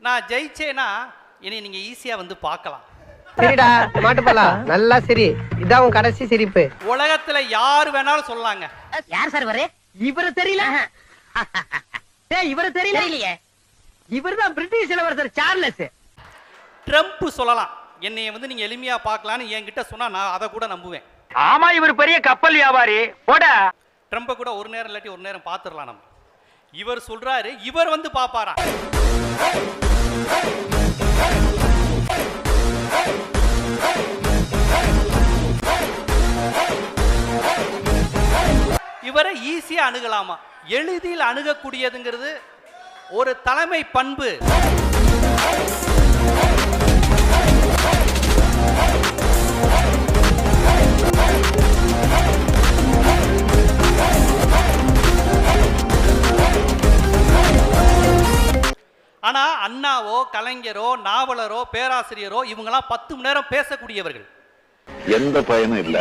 நான் ஜெயிச்சேனா இனி நீங்க ஈஸியா வந்து பார்க்கலாம். சரிடா மாட்டுப்பலா நல்லா சரி. இதான் உன் கடைசி சிரிப்பு. உலகத்துல யார் வேணாலும் சொல்லலாங்க. யார் சார் வரே? இவரு தெரியல. இவரு தெரியலையே. இவர்தான் பிரிட்டிஷ் இளவரசர் சார்லஸ். ட்ரம்ப் சொல்லலாம். என்னைய வந்து நீங்க எளிமையா பார்க்கலான்னு என்கிட்ட சொன்னா நான் அதை கூட நம்புவேன். ஆமா, இவர் பெரிய கப்பல் வியாபாரி. போட ட்ரம்ப கூட ஒரு நேரம் இல்லாட்டி ஒரு நேரம் பார்த்துடலாம் நம்ம. இவர் சொல்றாரு, இவர் வந்து பாப்பாரா? இவரை ஈஸியா அணுகலாமா? எளிதில் அணுகக்கூடியதுங்கிறது ஒரு தலைமை பண்பு. ஆனா அண்ணாவோ கலைஞரோ நாவலரோ பேராசிரியரோ இவங்கெல்லாம் 10 மணி நேரம் பேசக்கூடியவர்கள். எந்த பயனும் இல்ல.